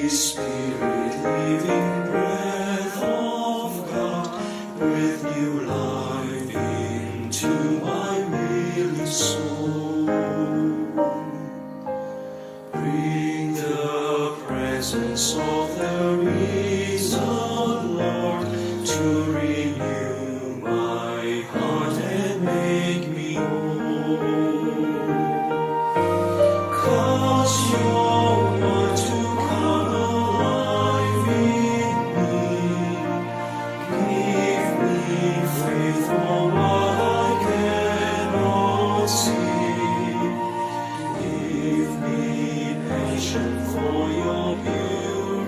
Spirit, living breath of God, breathe new life into my weary soul. Bring the presence of the risen Lord to renew my heart and make me whole. 'Cause your word to come alive in me. Give me faith for what I cannot see. Give me patience for your pure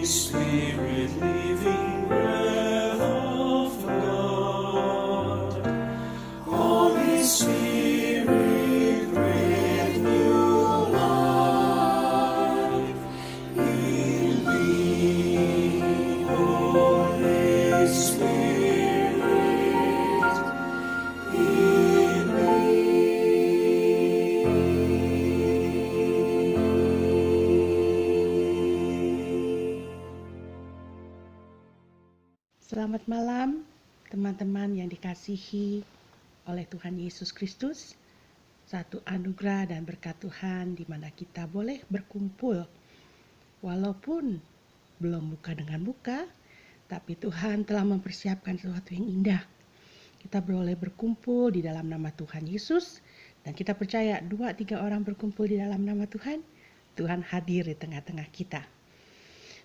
Spirit, living breath of God. Holy Spirit, breathe new life in me. Holy Spirit, in me. Selamat malam teman-teman yang dikasihi oleh Tuhan Yesus Kristus. Satu anugerah dan berkat Tuhan di mana kita boleh berkumpul. Walaupun belum muka dengan muka, tapi Tuhan telah mempersiapkan sesuatu yang indah. Kita boleh berkumpul di dalam nama Tuhan Yesus, dan kita percaya 2-3 orang berkumpul di dalam nama Tuhan, Tuhan hadir di tengah-tengah kita.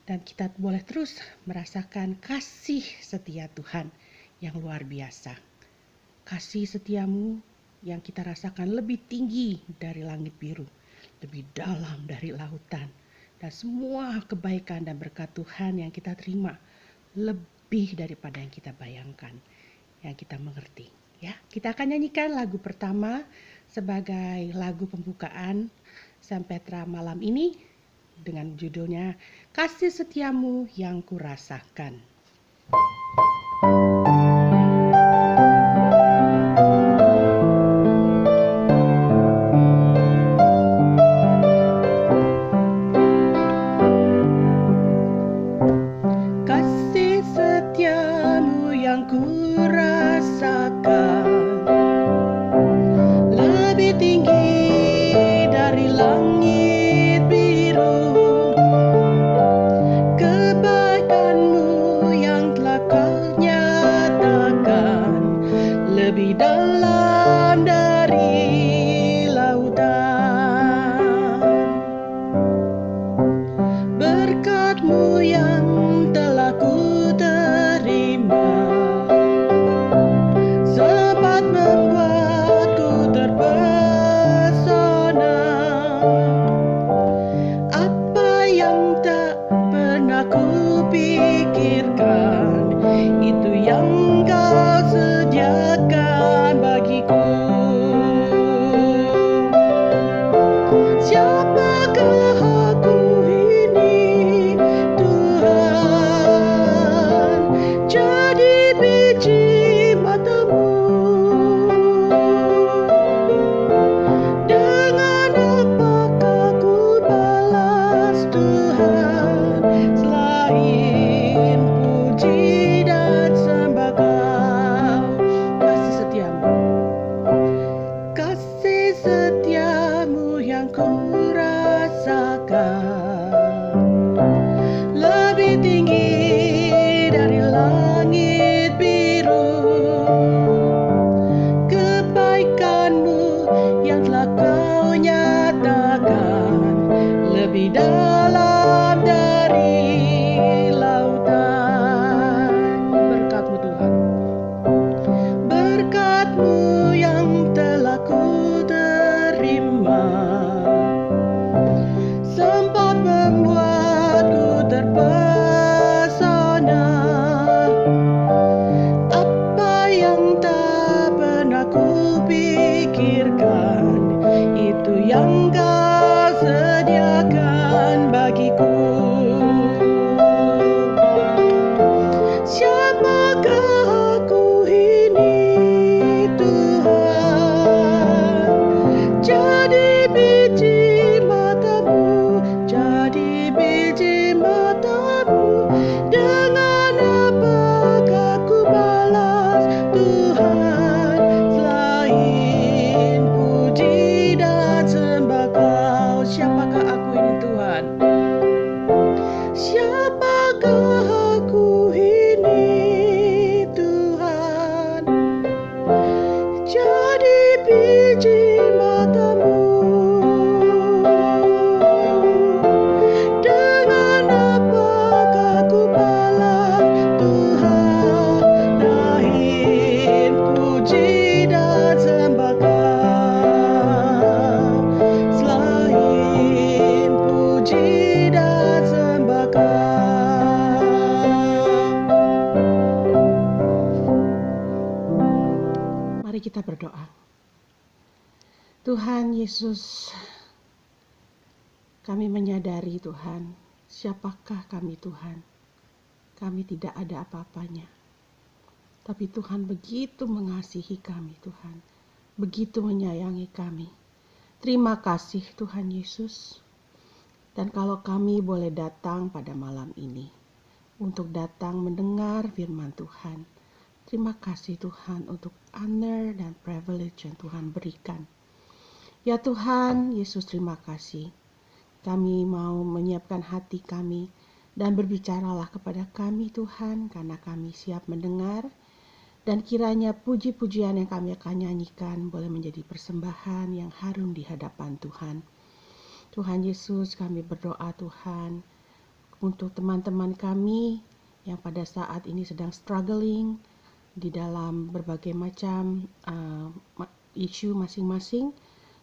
Dan kita boleh terus merasakan kasih setia Tuhan yang luar biasa. Kasih setiamu yang kita rasakan lebih tinggi dari langit biru, lebih dalam dari lautan. Dan semua kebaikan dan berkat Tuhan yang kita terima lebih daripada yang kita bayangkan, yang kita mengerti. Ya, kita akan nyanyikan lagu pertama sebagai lagu pembukaan Sempetra malam ini dengan judulnya Kasih Setiamu Yang Kurasakan. Kasih setiamu yang kurasakan lebih tinggi dari langit biru. Kebaikanmu yang telah kau nyatakan lebih dalam dari lautan. Berkat-Mu yang telah ku terima sempat membuatku terpesona. Apa yang tak pernah ku pikirkan, itu yang Kau sediakan bagiku. Siapakah aku ini, Tuhan, jadi biji mata-Mu. Dengan apakah ku balas Tuhan, selain puji dan sembahkan. kita berdoa. Tuhan Yesus, kami menyadari Tuhan, siapakah kami Tuhan? Kami tidak ada apa-apanya. Tapi Tuhan begitu mengasihi kami Tuhan. Begitu menyayangi kami. Terima kasih Tuhan Yesus. Dan kalau kami boleh datang pada malam ini, untuk datang mendengar firman Tuhan. Terima kasih Tuhan untuk honor dan privilege yang Tuhan berikan. Ya Tuhan Yesus, terima kasih. Kami mau menyiapkan hati kami dan berbicaralah kepada kami Tuhan, karena kami siap mendengar. Dan kiranya puji-pujian yang kami akan nyanyikan boleh menjadi persembahan yang harum di hadapan Tuhan. Tuhan Yesus, kami berdoa Tuhan untuk teman-teman kami yang pada saat ini sedang struggling di dalam berbagai macam isu masing-masing.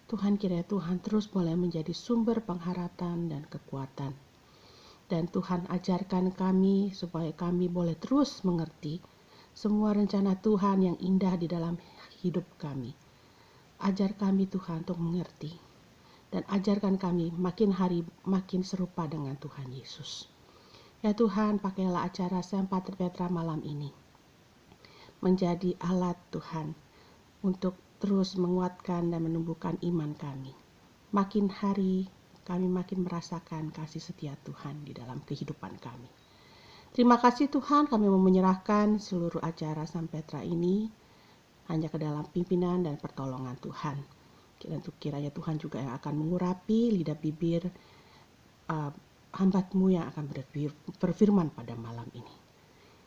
Tuhan, kiranya Tuhan terus boleh menjadi sumber pengharapan dan kekuatan. Dan Tuhan ajarkan kami supaya kami boleh terus mengerti semua rencana Tuhan yang indah di dalam hidup kami. Ajar kami Tuhan untuk mengerti. Dan ajarkan kami makin hari makin serupa dengan Tuhan Yesus. Ya Tuhan, pakailah acara Sempat Petra malam ini menjadi alat Tuhan untuk terus menguatkan dan menumbuhkan iman kami. Makin hari kami makin merasakan kasih setia Tuhan di dalam kehidupan kami. Terima kasih Tuhan, kami mau menyerahkan seluruh acara Sampetra ini hanya ke dalam pimpinan dan pertolongan Tuhan. Kiranya Tuhan juga yang akan mengurapi lidah bibir hamba-Mu yang akan berfirman pada malam ini.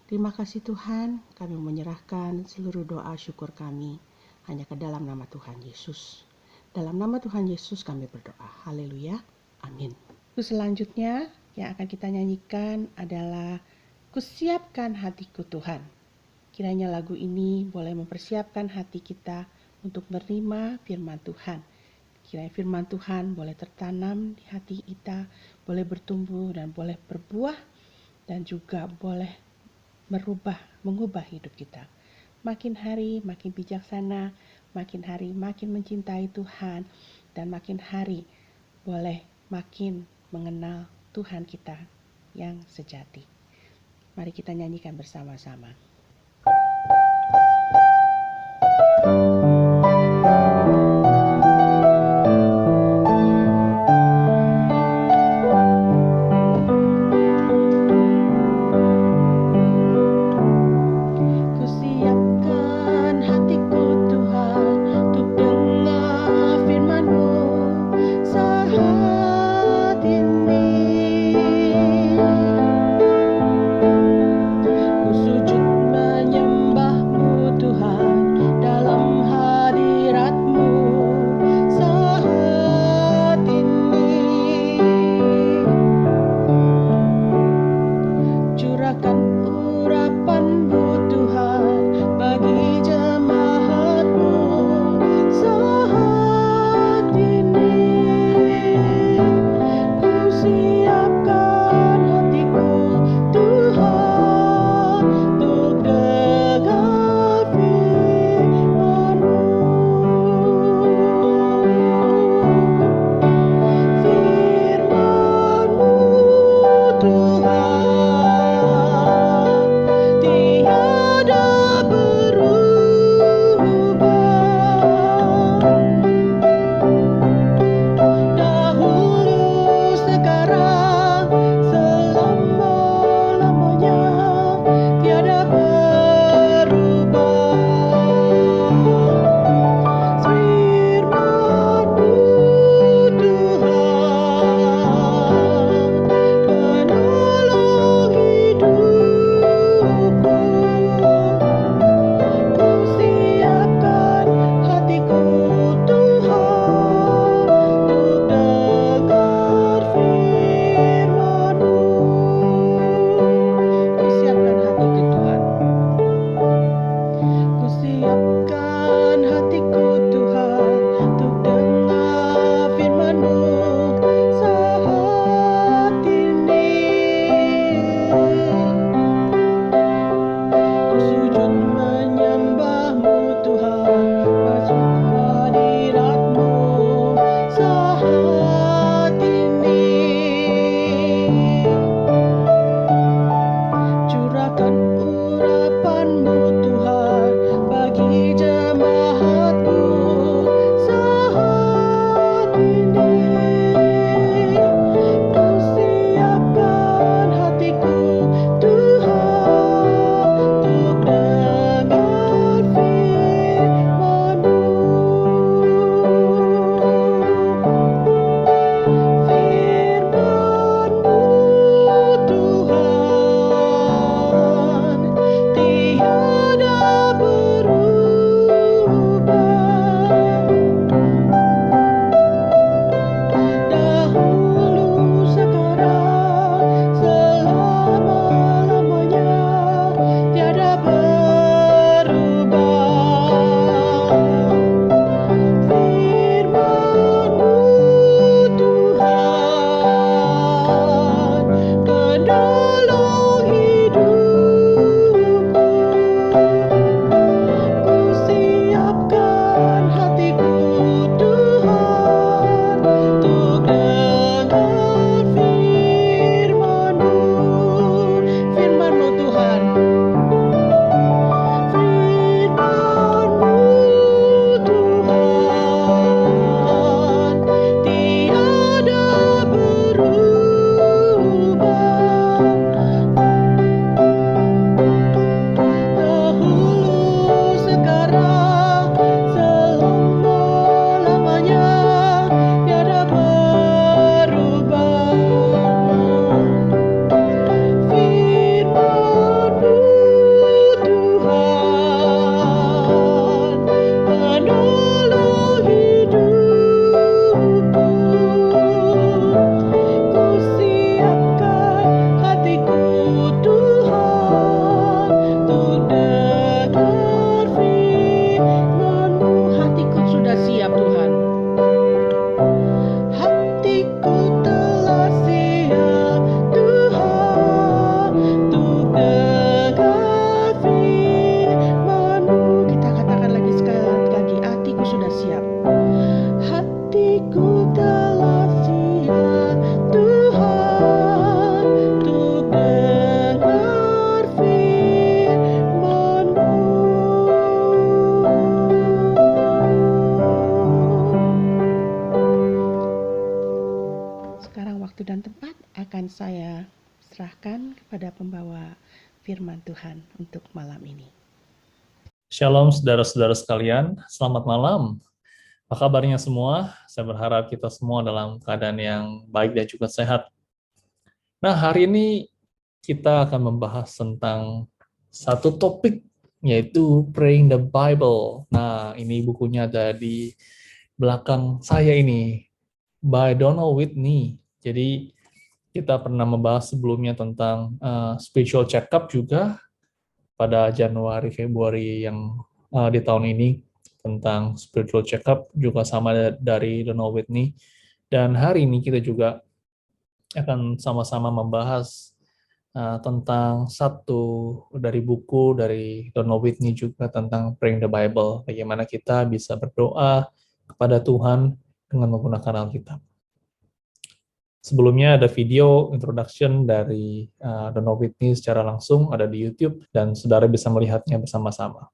Terima kasih Tuhan, kami menyerahkan seluruh doa syukur kami hanya ke dalam nama Tuhan Yesus. Dalam nama Tuhan Yesus kami berdoa. Haleluya. Amin. Selanjutnya yang akan kita nyanyikan adalah Kusiapkan Hatiku Tuhan. Kiranya lagu ini boleh mempersiapkan hati kita untuk menerima firman Tuhan. Kiranya firman Tuhan boleh tertanam di hati kita, boleh bertumbuh dan boleh berbuah, dan juga boleh mengubah hidup kita. Makin hari makin bijaksana, makin hari makin mencintai Tuhan, dan makin hari boleh makin mengenal Tuhan kita yang sejati. Mari kita nyanyikan bersama-sama. Sujud persilahkan kepada pembawa firman Tuhan untuk malam ini. Shalom saudara-saudara sekalian, selamat malam. Apa kabarnya semua? Saya berharap kita semua dalam keadaan yang baik dan juga sehat. Nah, hari ini kita akan membahas tentang satu topik, yaitu Praying the Bible. Nah, ini bukunya ada di belakang saya ini, by Donald Whitney. Jadi, kita pernah membahas sebelumnya tentang spiritual check-up juga, pada Januari Februari yang di tahun ini tentang spiritual check-up juga sama dari Donald Whitney, dan hari ini kita juga akan sama-sama membahas tentang satu dari buku dari Donald Whitney juga tentang Praying the Bible, bagaimana kita bisa berdoa kepada Tuhan dengan menggunakan Alkitab. Sebelumnya ada video introduction dari Donald Whitney secara langsung, ada di YouTube, dan saudara bisa melihatnya bersama-sama.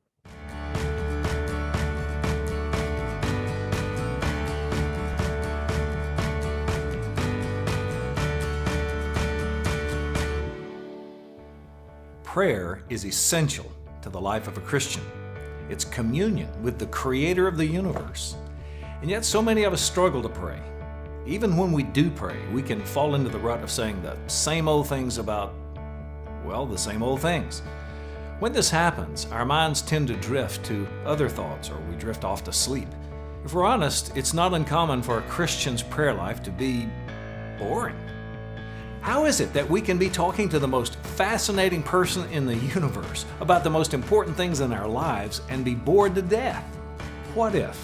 Prayer is essential to the life of a Christian. It's communion with the Creator of the universe. And yet so many of us struggle to pray. Even when we do pray, we can fall into the rut of saying the same old things about, well, the same old things. When this happens, our minds tend to drift to other thoughts, or we drift off to sleep. If we're honest, it's not uncommon for a Christian's prayer life to be boring. How is it that we can be talking to the most fascinating person in the universe about the most important things in our lives and be bored to death? What if,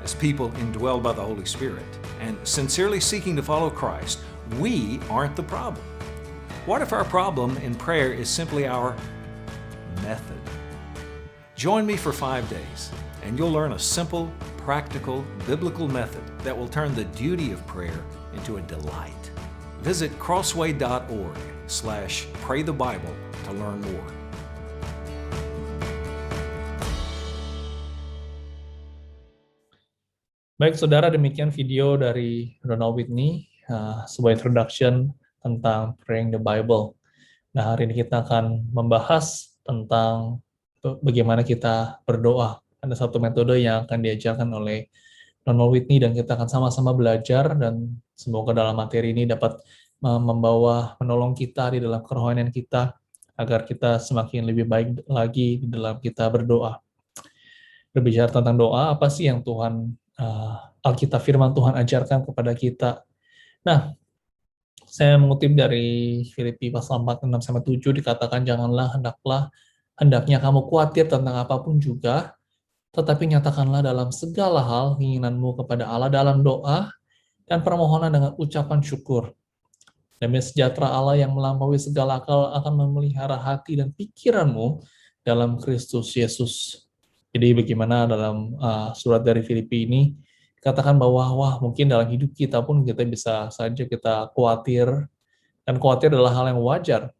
as people indwelled by the Holy Spirit and sincerely seeking to follow Christ, we aren't the problem? What if our problem in prayer is simply our method? Join me for 5 days, and you'll learn a simple, practical, biblical method that will turn the duty of prayer into a delight. Visit crossway.org/praythebible to learn more. Baik saudara, demikian video dari Donald Whitney, sebuah introduction tentang Praying the Bible. Nah, hari ini kita akan membahas tentang bagaimana kita berdoa. Ada satu metode yang akan diajarkan oleh Donald Whitney, dan kita akan sama-sama belajar, dan semoga dalam materi ini dapat menolong kita di dalam kerohanian kita, agar kita semakin lebih baik lagi di dalam kita berdoa. Berbicara tentang doa, apa sih yang Tuhan, Alkitab firman Tuhan ajarkan kepada kita? Nah, saya mengutip dari Filipi pasal 4, 6-7, dikatakan, hendaknya kamu khawatir tentang apapun juga, tetapi nyatakanlah dalam segala hal keinginanmu kepada Allah dalam doa dan permohonan dengan ucapan syukur. Demi sejahtera Allah yang melampaui segala akal akan memelihara hati dan pikiranmu dalam Kristus Yesus. Jadi bagaimana dalam surat dari Filipi ini, katakan bahwa mungkin dalam hidup kita pun kita bisa saja kita khawatir, dan khawatir adalah hal yang wajar.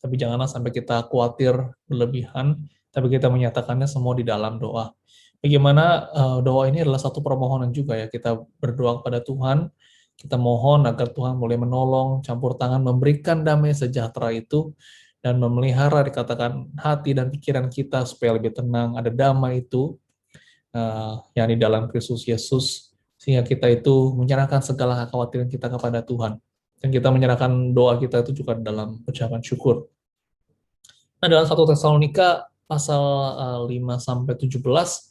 Tapi janganlah sampai kita khawatir berlebihan, tapi kita menyatakannya semua di dalam doa. Bagaimana doa ini adalah satu permohonan juga ya, kita berdoa kepada Tuhan, kita mohon agar Tuhan boleh menolong, campur tangan, memberikan damai sejahtera itu, dan memelihara dikatakan hati dan pikiran kita supaya lebih tenang, ada damai itu, yang di dalam Kristus Yesus, sehingga kita itu menyerahkan segala kekhawatiran kita kepada Tuhan. Dan kita menyerahkan doa kita itu juga dalam ucapan syukur. Nah, dalam 1 Tesalonika pasal 5-17,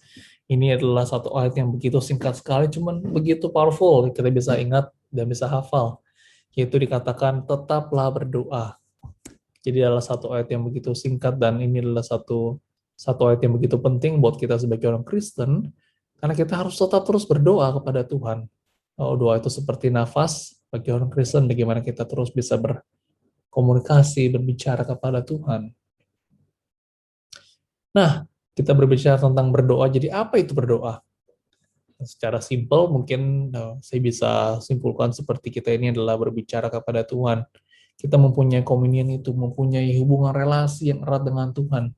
ini adalah satu ayat yang begitu singkat sekali, cuman begitu powerful, kita bisa ingat dan bisa hafal. Yaitu dikatakan, tetaplah berdoa. Jadi adalah satu ayat yang begitu singkat, dan ini adalah satu ayat yang begitu penting buat kita sebagai orang Kristen, karena kita harus tetap terus berdoa kepada Tuhan. Doa itu seperti nafas bagi orang Kristen, bagaimana kita terus bisa berkomunikasi, berbicara kepada Tuhan. Nah, kita berbicara tentang berdoa, jadi apa itu berdoa? Secara simpel mungkin saya bisa simpulkan seperti kita ini adalah berbicara kepada Tuhan. Kita mempunyai komunion itu, mempunyai hubungan relasi yang erat dengan Tuhan.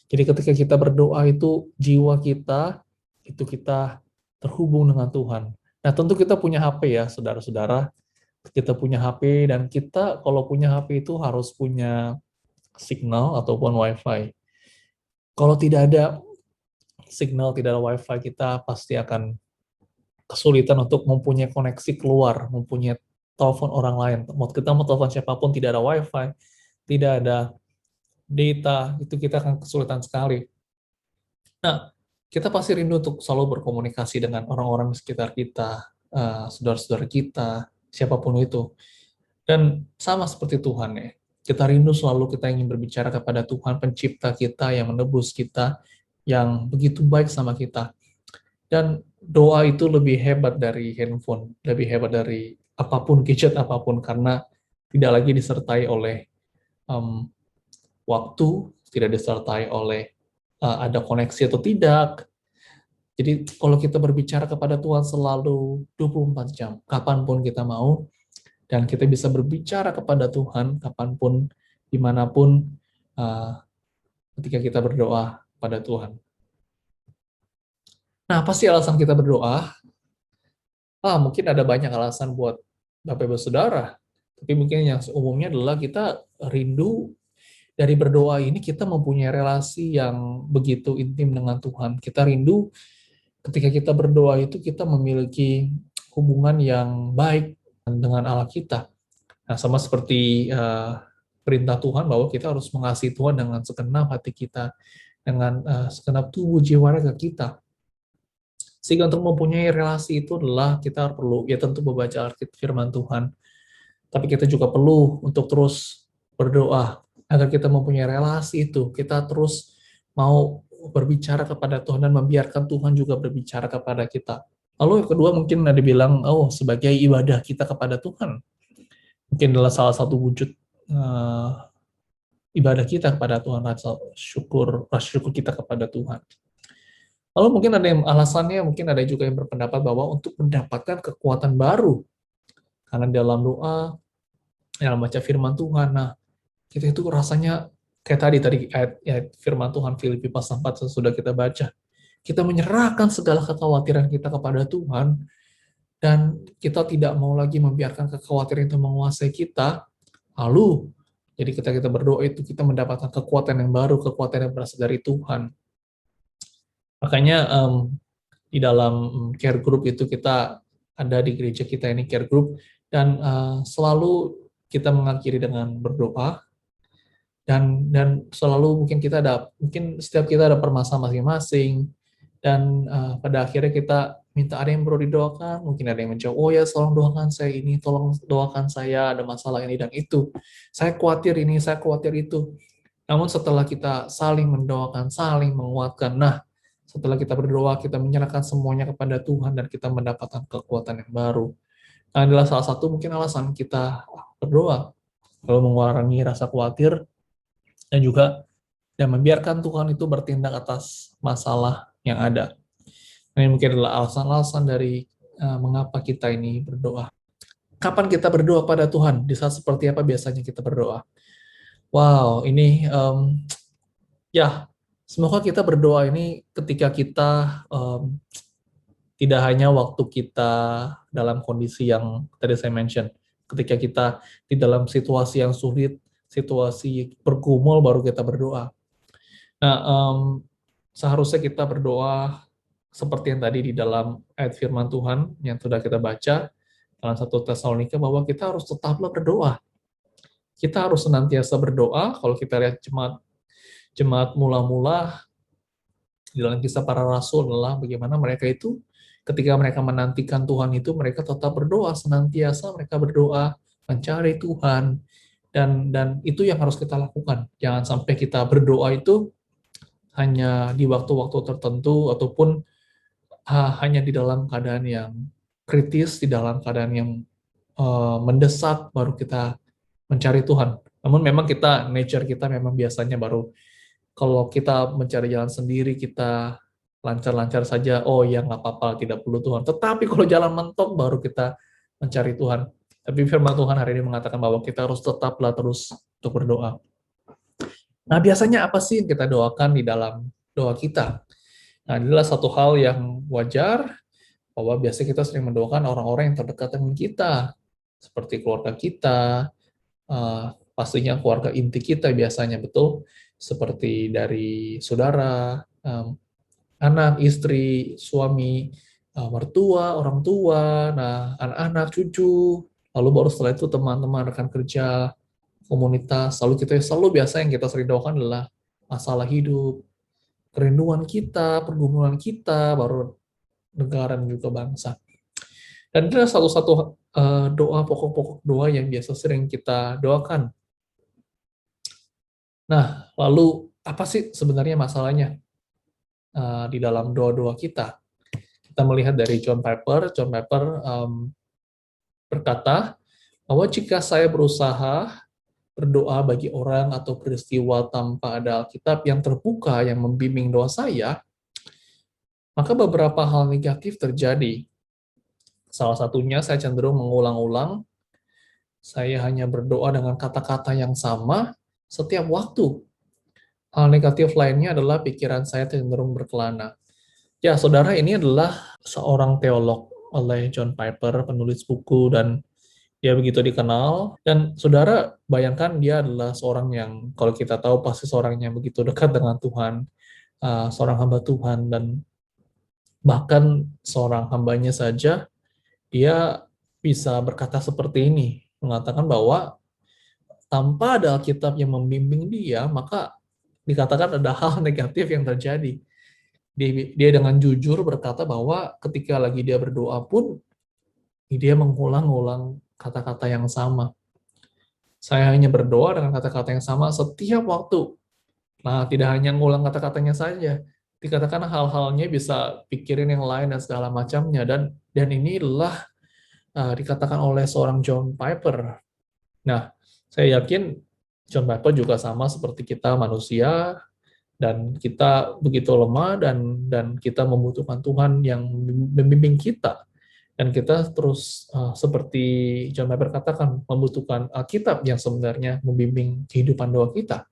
Jadi ketika kita berdoa itu, jiwa kita, itu kita terhubung dengan Tuhan. Nah tentu kita punya HP ya, saudara-saudara. kita punya HP, dan kita kalau punya HP itu harus punya signal ataupun WiFi. Kalau tidak ada signal, tidak ada WiFi, kita pasti akan kesulitan untuk mempunyai koneksi keluar, mempunyai telepon orang lain. Mau kita mau telepon siapapun, tidak ada WiFi, tidak ada data, itu kita akan kesulitan sekali. Nah, kita pasti rindu untuk selalu berkomunikasi dengan orang-orang di sekitar kita, saudara-saudara kita, siapapun itu. Dan sama seperti Tuhan ya, kita rindu selalu, kita ingin berbicara kepada Tuhan, pencipta kita, yang menebus kita, yang begitu baik sama kita. Dan doa itu lebih hebat dari handphone, lebih hebat dari apapun, gadget apapun, karena tidak lagi disertai oleh waktu, tidak disertai oleh ada koneksi atau tidak. Jadi kalau kita berbicara kepada Tuhan selalu 24 jam, kapanpun kita mau, dan kita bisa berbicara kepada Tuhan kapanpun, dimanapun, ketika kita berdoa pada Tuhan. Nah, apa sih alasan kita berdoa? Mungkin ada banyak alasan buat Bapak Ibu Saudara, tapi mungkin yang umumnya adalah kita rindu dari berdoa ini, kita mempunyai relasi yang begitu intim dengan Tuhan. Kita rindu ketika kita berdoa itu, kita memiliki hubungan yang baik dengan Allah kita. Nah, sama seperti perintah Tuhan bahwa kita harus mengasihi Tuhan dengan segenap hati kita, dengan segenap tubuh, jiwa, raga kita. Sehingga untuk mempunyai relasi itu adalah kita perlu, ya tentu membaca firman Tuhan, tapi kita juga perlu untuk terus berdoa, agar kita mempunyai relasi itu, kita terus mau berbicara kepada Tuhan dan membiarkan Tuhan juga berbicara kepada kita. Lalu yang kedua mungkin ada bilang, sebagai ibadah kita kepada Tuhan, mungkin adalah salah satu wujud ibadah kita kepada Tuhan, rasa syukur kita kepada Tuhan. Lalu mungkin ada yang alasannya, mungkin ada juga yang berpendapat bahwa untuk mendapatkan kekuatan baru, karena dalam doa, dalam baca firman Tuhan, nah kita itu rasanya kayak tadi ayat firman Tuhan Filipi pasal 4 sudah kita baca, kita menyerahkan segala kekhawatiran kita kepada Tuhan, dan kita tidak mau lagi membiarkan kekhawatiran itu menguasai kita. Lalu, jadi ketika kita berdoa itu, kita mendapatkan kekuatan yang baru, kekuatan yang berasal dari Tuhan. Makanya di dalam care group itu, kita ada di gereja kita ini care group, dan selalu kita mengakhiri dengan berdoa, dan selalu mungkin setiap kita ada permasalahan masing-masing, dan pada akhirnya kita minta ada yang perlu didoakan, mungkin ada yang menjawab, oh ya tolong doakan saya ini, tolong doakan saya ada masalah ini dan itu, saya khawatir ini, saya khawatir itu. Namun setelah kita saling mendoakan, saling menguatkan, nah setelah kita berdoa, kita menyerahkan semuanya kepada Tuhan, dan kita mendapatkan kekuatan yang baru. Nah, adalah salah satu mungkin alasan kita berdoa, kalau mengurangi rasa khawatir, dan juga membiarkan Tuhan itu bertindak atas masalah yang ada. Ini mungkin adalah alasan-alasan dari mengapa kita ini berdoa. Kapan kita berdoa pada Tuhan? Di saat seperti apa biasanya kita berdoa? Wow, ini semoga kita berdoa ini ketika kita tidak hanya waktu kita dalam kondisi yang tadi saya mention, ketika kita di dalam situasi yang sulit, situasi bergumul, baru kita berdoa. Nah, seharusnya kita berdoa seperti yang tadi di dalam ayat firman Tuhan yang sudah kita baca dalam 1 Tesalonika, bahwa kita harus tetaplah berdoa. Kita harus senantiasa berdoa. Kalau kita lihat jemaat mula-mula di dalam kisah para rasul adalah bagaimana mereka itu ketika mereka menantikan Tuhan itu, mereka tetap berdoa, senantiasa mereka berdoa, mencari Tuhan, dan itu yang harus kita lakukan. Jangan sampai kita berdoa itu hanya di waktu-waktu tertentu, ataupun hanya di dalam keadaan yang kritis, di dalam keadaan yang mendesak, baru kita mencari Tuhan. Namun memang nature kita memang biasanya baru, kalau kita mencari jalan sendiri, kita lancar-lancar saja, oh ya nggak apa-apa, tidak perlu Tuhan. Tetapi kalau jalan mentok, baru kita mencari Tuhan. Tapi firman Tuhan hari ini mengatakan bahwa kita harus tetaplah terus untuk berdoa. Nah, biasanya apa sih yang kita doakan di dalam doa kita? Nah, inilah satu hal yang wajar, bahwa biasanya kita sering mendoakan orang-orang yang terdekat dengan kita. seperti keluarga kita, pastinya keluarga inti kita biasanya, betul, seperti dari saudara, anak, istri, suami, mertua, orang tua, nah anak-anak, cucu, lalu baru setelah itu teman-teman, rekan kerja, komunitas, lalu selalu biasa yang kita sering doakan adalah masalah hidup, kerinduan kita, pergumulan kita, baru negara dan juga bangsa. Dan itu adalah satu-satu doa, pokok-pokok doa yang biasa sering kita doakan. Nah, lalu apa sih sebenarnya masalahnya di dalam doa-doa kita? Kita melihat dari John Piper. John Piper berkata bahwa jika saya berusaha berdoa bagi orang atau peristiwa tanpa ada Alkitab yang terbuka yang membimbing doa saya, maka beberapa hal negatif terjadi. Salah satunya saya cenderung mengulang-ulang. Saya hanya berdoa dengan kata-kata yang sama setiap waktu. Hal negatif lainnya adalah pikiran saya cenderung berkelana. Ya, saudara, ini adalah seorang teolog oleh John Piper, penulis buku, dan dia begitu dikenal. Dan saudara, bayangkan dia adalah seorang yang, kalau kita tahu, pasti seorang yang begitu dekat dengan Tuhan, seorang hamba Tuhan, dan bahkan seorang hambanya saja, dia bisa berkata seperti ini, mengatakan bahwa tanpa ada Alkitab yang membimbing dia, maka dikatakan ada hal negatif yang terjadi. Dia dengan jujur berkata bahwa ketika lagi dia berdoa pun, dia mengulang-ulang kata-kata yang sama. Saya hanya berdoa dengan kata-kata yang sama setiap waktu. Nah, tidak hanya ngulang kata-katanya saja, dikatakan hal-halnya bisa pikirin yang lain dan segala macamnya. Dan inilah dikatakan oleh seorang John Piper. Nah, saya yakin John Piper juga sama seperti kita manusia, dan kita begitu lemah, dan kita membutuhkan Tuhan yang membimbing kita. Dan kita terus seperti John Piper katakan, membutuhkan Alkitab yang sebenarnya membimbing kehidupan doa kita.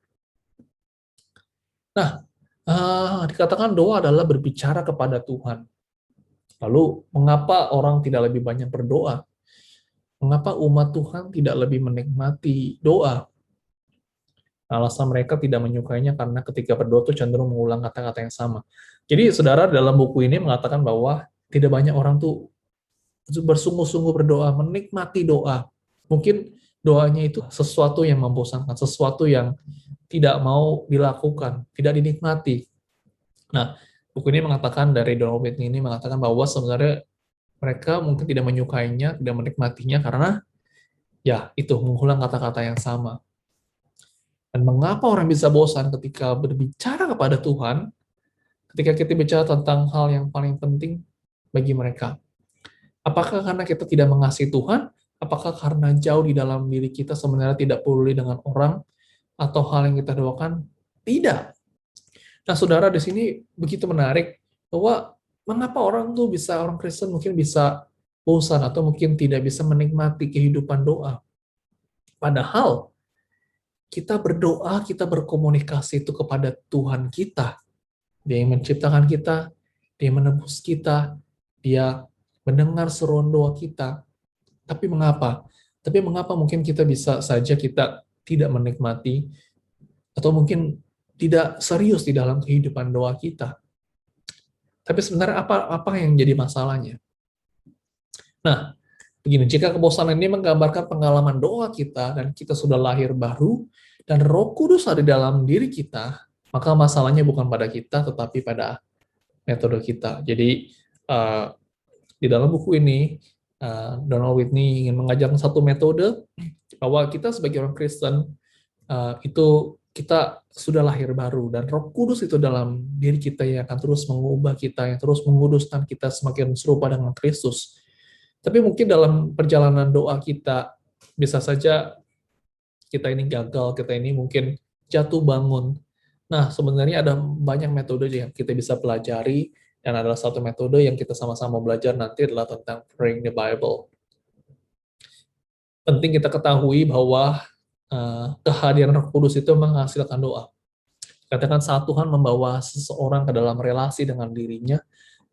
Nah, dikatakan doa adalah berbicara kepada Tuhan. Lalu, mengapa orang tidak lebih banyak berdoa? Mengapa umat Tuhan tidak lebih menikmati doa? Alasan mereka tidak menyukainya karena ketika berdoa itu cenderung mengulang kata-kata yang sama. Jadi, saudara, dalam buku ini mengatakan bahwa tidak banyak orang tuh bersungguh-sungguh berdoa, menikmati doa. Mungkin doanya itu sesuatu yang membosankan, sesuatu yang tidak mau dilakukan, tidak dinikmati. Nah, buku ini mengatakan, dari Donald Whitney ini mengatakan bahwa sebenarnya mereka mungkin tidak menyukainya, tidak menikmatinya karena ya itu mengulang kata-kata yang sama. Dan mengapa orang bisa bosan ketika berbicara kepada Tuhan, ketika kita bicara tentang hal yang paling penting bagi mereka? Apakah karena kita tidak mengasihi Tuhan? Apakah karena jauh di dalam diri kita sebenarnya tidak peduli dengan orang atau hal yang kita doakan? Tidak. Nah, saudara, di sini begitu menarik bahwa mengapa orang Kristen mungkin bisa bosan atau mungkin tidak bisa menikmati kehidupan doa. Padahal kita berdoa, kita berkomunikasi itu kepada Tuhan kita. Dia yang menciptakan kita, Dia menebus kita, Dia mendengar seruan doa kita. Tapi mengapa? Mungkin kita bisa saja kita tidak menikmati atau mungkin tidak serius di dalam kehidupan doa kita. Tapi sebenarnya apa yang jadi masalahnya? Nah, begini, jika kebosanan ini menggambarkan pengalaman doa kita dan kita sudah lahir baru dan Roh Kudus ada di dalam diri kita, maka masalahnya bukan pada kita tetapi pada metode kita. Jadi di dalam buku ini Donald Whitney ingin mengajarkan satu metode bahwa kita sebagai orang Kristen itu kita sudah lahir baru dan Roh Kudus itu dalam diri kita yang akan terus mengubah kita, yang terus menguduskan kita semakin serupa dengan Kristus. Tapi mungkin dalam perjalanan doa kita bisa saja kita ini gagal, kita ini mungkin jatuh bangun. Nah, sebenarnya ada banyak metode yang kita bisa pelajari, dan adalah satu metode yang kita sama-sama belajar nanti adalah tentang praying the Bible. Penting kita ketahui bahwa kehadiran Roh Kudus itu menghasilkan doa. Katakan saat Tuhan membawa seseorang ke dalam relasi dengan dirinya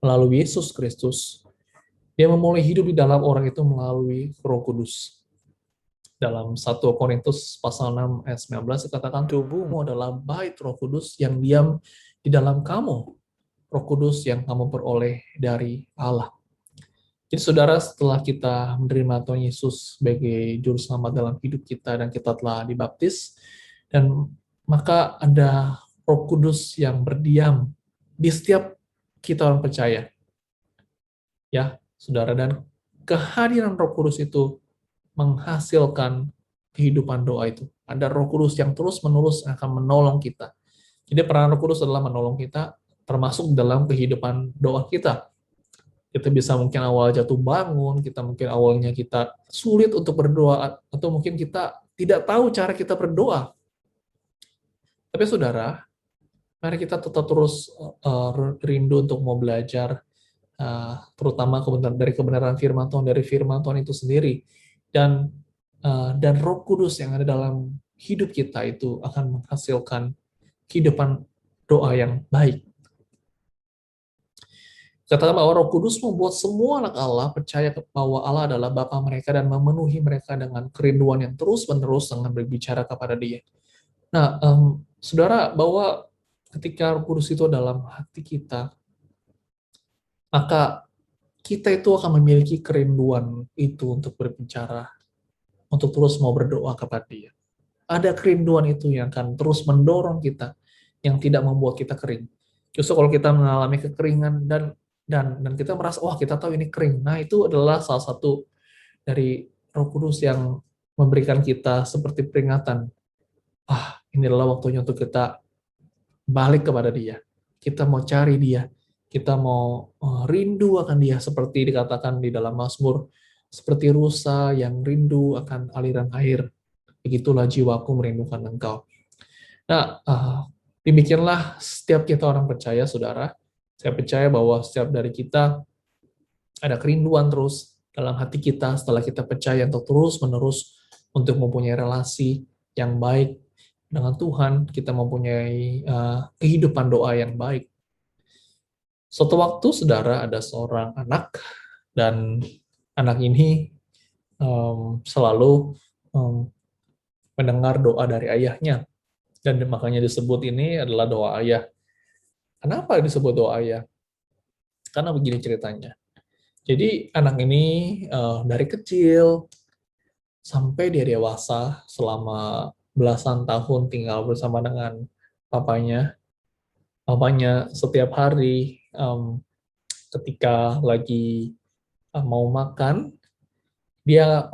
melalui Yesus Kristus, Dia memulai hidup di dalam orang itu melalui Roh Kudus. Dalam 1 Korintus pasal 6 ayat 19 dikatakan, tubuhmu adalah bait Roh Kudus yang diam di dalam kamu, Roh Kudus yang kamu peroleh dari Allah. Jadi saudara, setelah kita menerima Tuhan Yesus sebagai juru selamat dalam hidup kita dan kita telah dibaptis, dan maka ada Roh Kudus yang berdiam di setiap kita orang percaya. Ya, saudara, dan kehadiran Roh Kudus itu menghasilkan kehidupan doa itu. Ada Roh Kudus yang terus-menerus akan menolong kita. Jadi peran Roh Kudus adalah menolong kita, termasuk dalam kehidupan doa kita. Kita bisa mungkin awal jatuh bangun, kita mungkin awalnya kita sulit untuk berdoa, atau mungkin kita tidak tahu cara kita berdoa. Tapi saudara, mari kita tetap terus rindu untuk mau belajar, terutama dari kebenaran firman Tuhan, dari firman Tuhan itu sendiri. Dan Roh Kudus yang ada dalam hidup kita itu akan menghasilkan kehidupan doa yang baik. Katakan bahwa Roh Kudus membuat semua anak Allah percaya bahwa Allah adalah Bapa mereka dan memenuhi mereka dengan kerinduan yang terus-menerus dengan berbicara kepada Dia. Nah, saudara, bahwa ketika Roh Kudus itu dalam hati kita, maka kita itu akan memiliki kerinduan itu untuk berbicara, untuk terus mau berdoa kepada Dia. Ada kerinduan itu yang akan terus mendorong kita, yang tidak membuat kita kering. Justru kalau kita mengalami kekeringan dan kita merasa, wah kita tahu ini kering, nah itu adalah salah satu dari Roh Kudus yang memberikan kita seperti peringatan. Ini adalah waktunya untuk kita balik kepada Dia. Kita mau cari Dia. Kita mau rindu akan Dia, seperti dikatakan di dalam Mazmur, seperti rusa yang rindu akan aliran air, begitulah jiwaku merindukan Engkau. Nah, demikianlah setiap kita orang percaya, saudara. Saya percaya bahwa setiap dari kita ada kerinduan terus dalam hati kita setelah kita percaya untuk terus-menerus untuk mempunyai relasi yang baik dengan Tuhan, kita mempunyai kehidupan doa yang baik. Suatu waktu, saudara, ada seorang anak, dan anak ini selalu mendengar doa dari ayahnya, dan makanya disebut ini adalah doa ayah. Kenapa disebut doa ayah? Karena begini ceritanya. Jadi anak ini dari kecil sampai dia dewasa, selama belasan tahun tinggal bersama dengan papanya. Papanya setiap hari ketika lagi mau makan,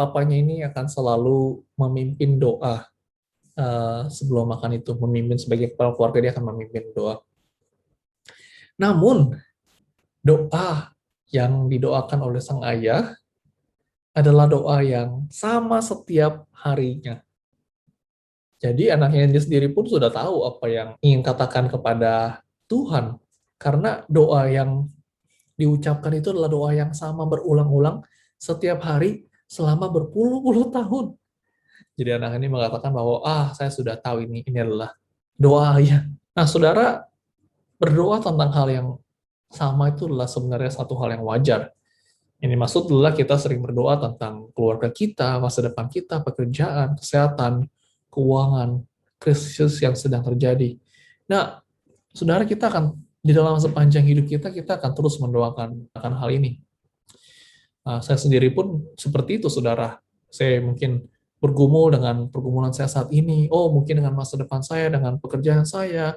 papanya ini akan selalu memimpin doa sebelum makan itu, memimpin sebagai kepala keluarga, dia akan memimpin doa. Namun doa yang didoakan oleh sang ayah adalah doa yang sama setiap harinya. Jadi anaknya sendiri pun sudah tahu apa yang ingin katakan kepada Tuhan, karena doa yang diucapkan itu adalah doa yang sama berulang-ulang setiap hari selama berpuluh-puluh tahun. Jadi anak ini mengatakan bahwa saya sudah tahu ini adalah doa ayah. Nah, saudara, berdoa tentang hal yang sama itu adalah sebenarnya satu hal yang wajar. Ini maksud adalah kita sering berdoa tentang keluarga kita, masa depan kita, pekerjaan, kesehatan, keuangan, krisis yang sedang terjadi. Nah, saudara, kita akan di dalam sepanjang hidup kita akan terus mendoakan akan hal ini. Saya sendiri pun seperti itu, saudara. Saya mungkin bergumul dengan pergumulan saya saat ini. Mungkin dengan masa depan saya, dengan pekerjaan saya,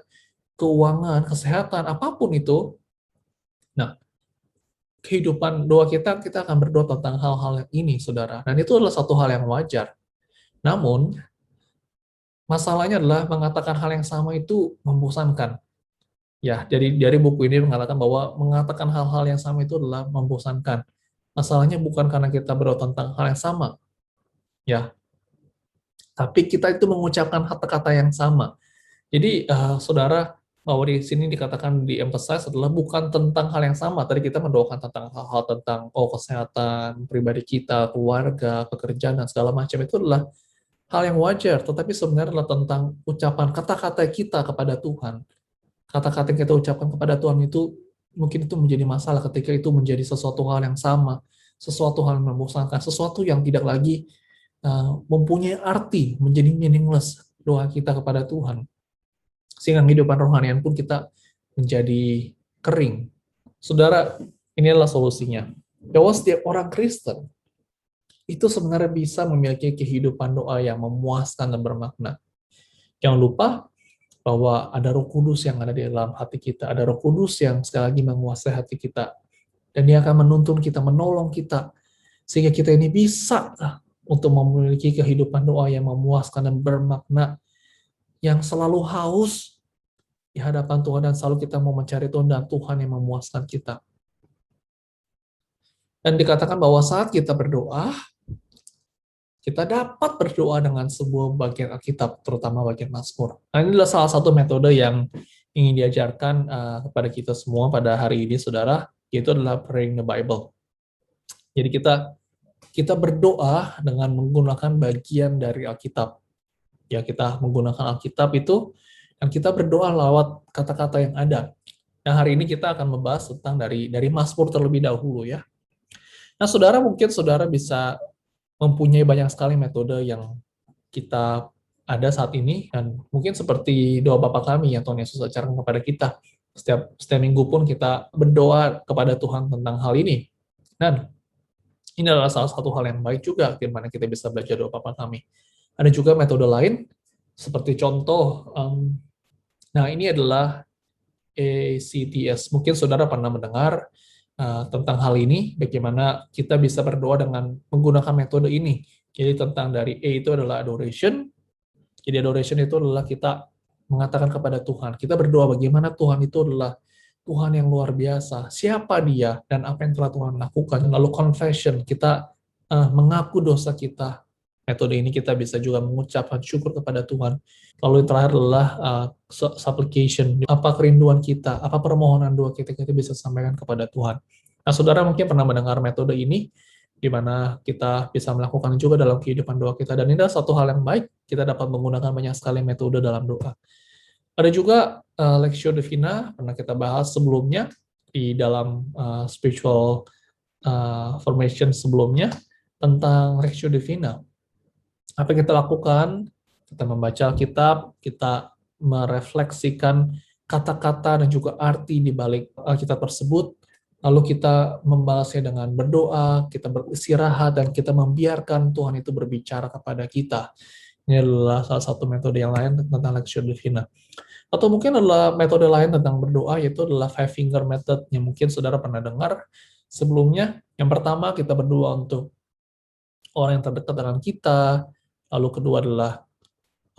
keuangan, kesehatan, apapun itu. Nah, kehidupan doa kita akan berdoa tentang hal-hal ini, saudara. Dan itu adalah satu hal yang wajar. Namun, masalahnya adalah mengatakan hal yang sama itu membosankan. Ya, dari buku ini mengatakan bahwa mengatakan hal-hal yang sama itu adalah membosankan. Masalahnya bukan karena kita berdoa tentang hal yang sama. Ya. Tapi kita itu mengucapkan kata-kata yang sama. Jadi, saudara, bahwa di sini dikatakan di emphasize adalah bukan tentang hal yang sama. Tadi kita mendoakan tentang hal-hal tentang kesehatan, pribadi kita, keluarga, pekerjaan, dan segala macam. Itu adalah hal yang wajar, tetapi sebenarnya adalah tentang ucapan kata-kata kita kepada Tuhan. Kata-kata yang kita ucapkan kepada Tuhan itu, mungkin itu menjadi masalah ketika itu menjadi sesuatu hal yang sama, sesuatu hal yang membosankan, sesuatu yang tidak lagi mempunyai arti, menjadi meaningless doa kita kepada Tuhan. Sehingga kehidupan rohanian pun kita menjadi kering. Saudara, ini adalah solusinya. Bahwa setiap orang Kristen itu sebenarnya bisa memiliki kehidupan doa yang memuaskan dan bermakna. Jangan lupa bahwa ada Roh Kudus yang ada di dalam hati kita, ada Roh Kudus yang sekali lagi menguasai hati kita, dan Dia akan menuntun kita, menolong kita, sehingga kita ini bisa untuk memiliki kehidupan doa yang memuaskan dan bermakna, yang selalu haus di hadapan Tuhan, dan selalu kita mau mencari Tuhan, dan Tuhan yang memuaskan kita. Dan dikatakan bahwa saat kita berdoa, kita dapat berdoa dengan sebuah bagian Alkitab, terutama bagian Mazmur. Nah, ini adalah salah satu metode yang ingin diajarkan kepada kita semua pada hari ini, saudara, yaitu adalah praying the Bible. Jadi kita berdoa dengan menggunakan bagian dari Alkitab. Ya, kita menggunakan Alkitab itu, dan kita berdoa lewat kata-kata yang ada. Nah, hari ini kita akan membahas tentang dari Mazmur terlebih dahulu ya. Nah, saudara, mungkin saudara bisa mempunyai banyak sekali metode yang kita ada saat ini, dan mungkin seperti doa Bapa kami yang Tuhan Yesus ajarkan kepada kita. Setiap minggu pun kita berdoa kepada Tuhan tentang hal ini. Dan ini adalah salah satu hal yang baik juga, di mana kita bisa belajar doa Bapa kami. Ada juga metode lain, seperti contoh, nah ini adalah ACTS. Mungkin saudara pernah mendengar tentang hal ini, bagaimana kita bisa berdoa dengan menggunakan metode ini. Jadi tentang dari A itu adalah adoration. Jadi adoration itu adalah kita mengatakan kepada Tuhan. Kita berdoa bagaimana Tuhan itu adalah Tuhan yang luar biasa. Siapa Dia dan apa yang telah Tuhan lakukan. Lalu confession, kita mengaku dosa kita. Metode ini kita bisa juga mengucapkan syukur kepada Tuhan. Lalu yang terakhir adalah supplication. Apa kerinduan kita, apa permohonan doa kita bisa sampaikan kepada Tuhan. Nah, saudara mungkin pernah mendengar metode ini, di mana kita bisa melakukan juga dalam kehidupan doa kita. Dan ini adalah satu hal yang baik, kita dapat menggunakan banyak sekali metode dalam doa. Ada juga Lectio Divina, pernah kita bahas sebelumnya, di dalam spiritual formation sebelumnya, tentang Lectio Divina. Apa yang kita lakukan? Kita membaca Alkitab, kita merefleksikan kata-kata dan juga arti di balik Alkitab tersebut, lalu kita membalasnya dengan berdoa, kita beristirahat, dan kita membiarkan Tuhan itu berbicara kepada kita. Ini adalah salah satu metode yang lain tentang Lectio Divina. Atau mungkin adalah metode lain tentang berdoa, yaitu adalah five finger method, yang mungkin saudara pernah dengar sebelumnya. Yang pertama, kita berdoa untuk orang yang terdekat dengan kita. Lalu kedua adalah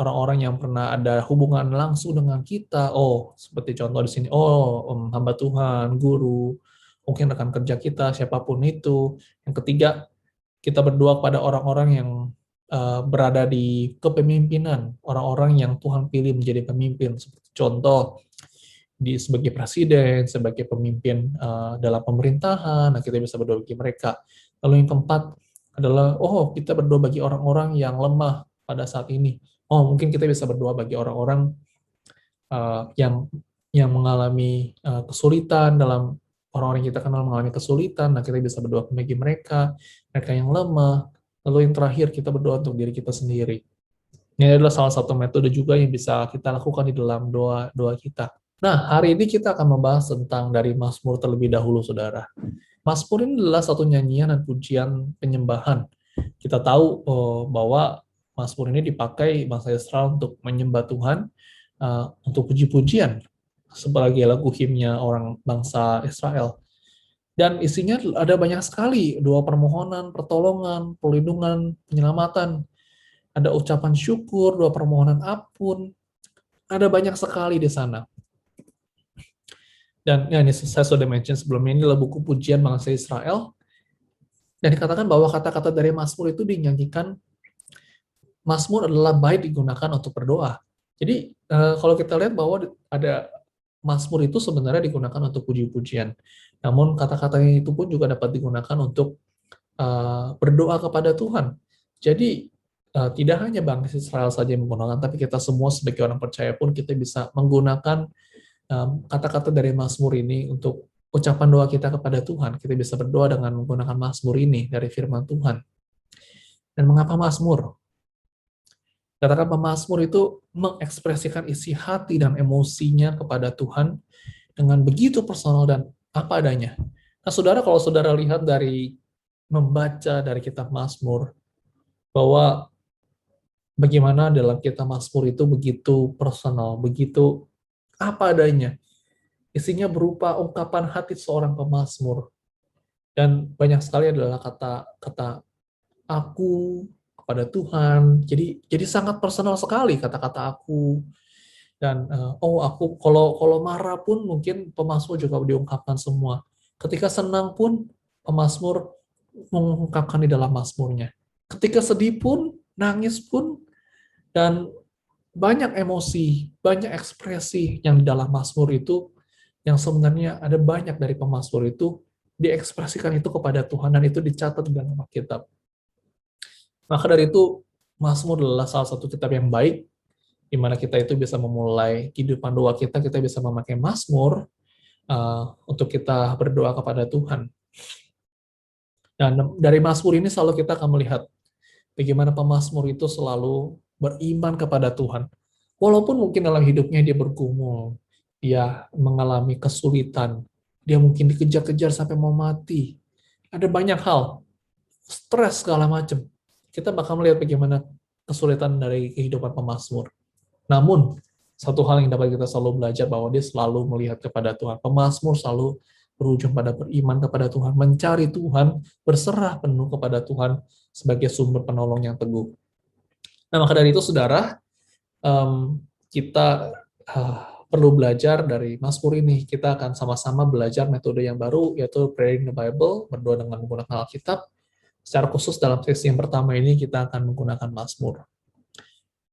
orang-orang yang pernah ada hubungan langsung dengan kita. Oh, seperti contoh di sini, hamba Tuhan, guru, mungkin rekan kerja kita, siapapun itu. Yang ketiga, kita berdoa kepada orang-orang yang berada di kepemimpinan, orang-orang yang Tuhan pilih menjadi pemimpin. Seperti contoh, sebagai presiden, sebagai pemimpin dalam pemerintahan, nah kita bisa berdoa bagi mereka. Lalu yang keempat adalah, kita berdoa bagi orang-orang yang lemah pada saat ini. Mungkin kita bisa berdoa bagi orang-orang yang mengalami kesulitan, dalam orang-orang yang kita kenal mengalami kesulitan, nah kita bisa berdoa bagi mereka yang lemah. Lalu yang terakhir, kita berdoa untuk diri kita sendiri. Ini adalah salah satu metode juga yang bisa kita lakukan di dalam doa kita. Nah, hari ini kita akan membahas tentang dari Mazmur terlebih dahulu, saudara. Mazmur ini adalah satu nyanyian dan pujian penyembahan. Kita tahu bahwa Mazmur ini dipakai bangsa Israel untuk menyembah Tuhan, untuk puji-pujian, sebagai lagu himnya orang bangsa Israel. Dan isinya ada banyak sekali, doa permohonan, pertolongan, perlindungan, penyelamatan. Ada ucapan syukur, doa permohonan ampun. Ada banyak sekali di sana. Dan ini saya sudah mention sebelumnya, ini adalah buku pujian bangsa Israel. Dan dikatakan bahwa kata-kata dari Mazmur itu dinyanyikan. Mazmur adalah baik digunakan untuk berdoa. Jadi kalau kita lihat bahwa ada Mazmur itu sebenarnya digunakan untuk puji-pujian. Namun kata-katanya itu pun juga dapat digunakan untuk berdoa kepada Tuhan. Jadi tidak hanya bangsa Israel saja yang menggunakan, tapi kita semua sebagai orang percaya pun kita bisa menggunakan kata-kata dari Mazmur ini untuk ucapan doa kita kepada Tuhan. Kita bisa berdoa dengan menggunakan Mazmur ini dari firman Tuhan. Dan mengapa Mazmur? Katakan pemazmur itu mengekspresikan isi hati dan emosinya kepada Tuhan dengan begitu personal dan apa adanya. Nah, saudara, kalau saudara lihat dari membaca dari kitab Mazmur, bahwa bagaimana dalam kitab Mazmur itu begitu personal, begitu apa adanya. Isinya berupa ungkapan hati seorang pemazmur. Dan banyak sekali adalah kata-kata aku kepada Tuhan. Jadi sangat personal sekali kata-kata aku. Dan aku kalau marah pun mungkin pemazmur juga diungkapkan semua. Ketika senang pun pemazmur mengungkapkan di dalam mazmurnya. Ketika sedih pun, nangis pun, dan banyak emosi, banyak ekspresi yang di dalam mazmur itu, yang sebenarnya ada banyak dari pemazmur itu diekspresikan itu kepada Tuhan, dan itu dicatat di dalam Alkitab. Maka dari itu, Mazmur adalah salah satu kitab yang baik, di mana kita itu bisa memulai kehidupan doa kita bisa memakai Mazmur untuk kita berdoa kepada Tuhan. Dan dari Mazmur ini selalu kita akan melihat bagaimana pemazmur itu selalu beriman kepada Tuhan. Walaupun mungkin dalam hidupnya dia bergumul, dia mengalami kesulitan, dia mungkin dikejar-kejar sampai mau mati. Ada banyak hal, stres segala macam. Kita bakal melihat bagaimana kesulitan dari kehidupan pemazmur. Namun, satu hal yang dapat kita selalu belajar bahwa dia selalu melihat kepada Tuhan. Pemazmur selalu berujung pada beriman kepada Tuhan, mencari Tuhan, berserah penuh kepada Tuhan sebagai sumber penolong yang teguh. Nah, maka dari itu, saudara, kita perlu belajar dari Mazmur ini. Kita akan sama-sama belajar metode yang baru, yaitu praying the Bible, berdoa dengan menggunakan Alkitab. Secara khusus dalam sesi yang pertama ini kita akan menggunakan Mazmur.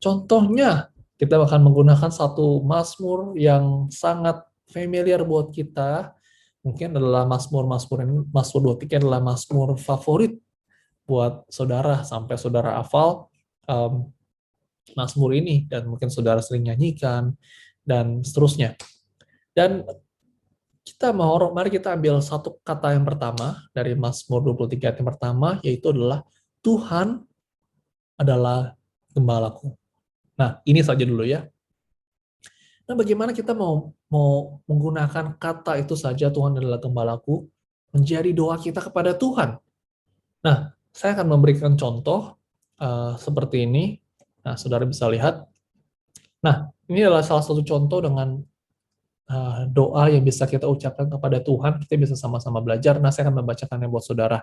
Contohnya, kita akan menggunakan satu Mazmur yang sangat familiar buat kita. Mungkin adalah Mazmur 23 adalah Mazmur favorit buat saudara, sampai saudara hafal Mazmur ini, dan mungkin saudara sering nyanyikan, dan seterusnya. Dan mari kita ambil satu kata yang pertama dari Mazmur 23 yang pertama, yaitu adalah Tuhan adalah gembalaku. Nah, ini saja dulu ya. Nah, bagaimana kita mau menggunakan kata itu saja, Tuhan adalah gembalaku, menjadi doa kita kepada Tuhan. Nah, saya akan memberikan contoh seperti ini. Nah, saudara bisa lihat. Nah, ini adalah salah satu contoh dengan doa yang bisa kita ucapkan kepada Tuhan. Kita bisa sama-sama belajar. Nah, saya akan membacakannya buat saudara.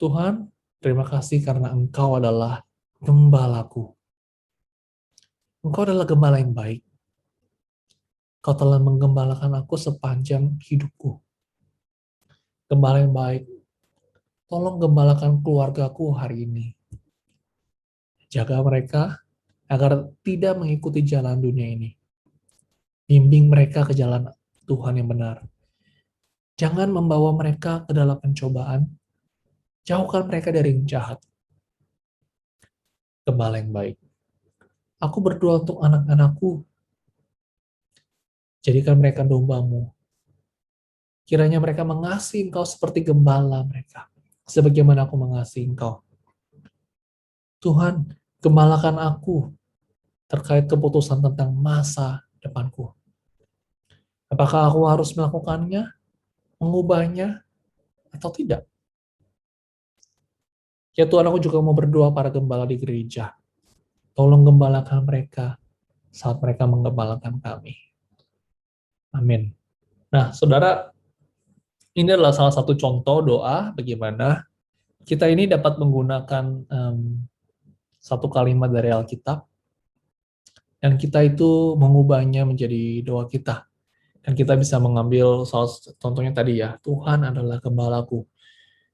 Tuhan, terima kasih karena Engkau adalah gembalaku. Engkau adalah gembala yang baik. Kau telah menggembalakan aku sepanjang hidupku. Gembala yang baik, tolong gembalakan keluargaku hari ini. Jaga mereka agar tidak mengikuti jalan dunia ini. Bimbing mereka ke jalan Tuhan yang benar. Jangan membawa mereka ke dalam pencobaan. Jauhkan mereka dari yang jahat. Gembala yang baik. Aku berdoa untuk anak-anakku. Jadikan mereka dombamu. Kiranya mereka mengasihi Engkau seperti gembala mereka. Sebagaimana aku mengasihi Engkau. Tuhan, gembalakan aku terkait keputusan tentang masa depanku. Apakah aku harus melakukannya, mengubahnya, atau tidak? Ya Tuhan, aku juga mau berdoa para gembala di gereja. Tolong gembalakan mereka saat mereka menggembalakan kami. Amin. Nah, saudara, ini adalah salah satu contoh doa bagaimana kita ini dapat menggunakan satu kalimat dari Alkitab, dan kita itu mengubahnya menjadi doa kita. Dan kita bisa mengambil contohnya tadi ya, Tuhan adalah gembalaku.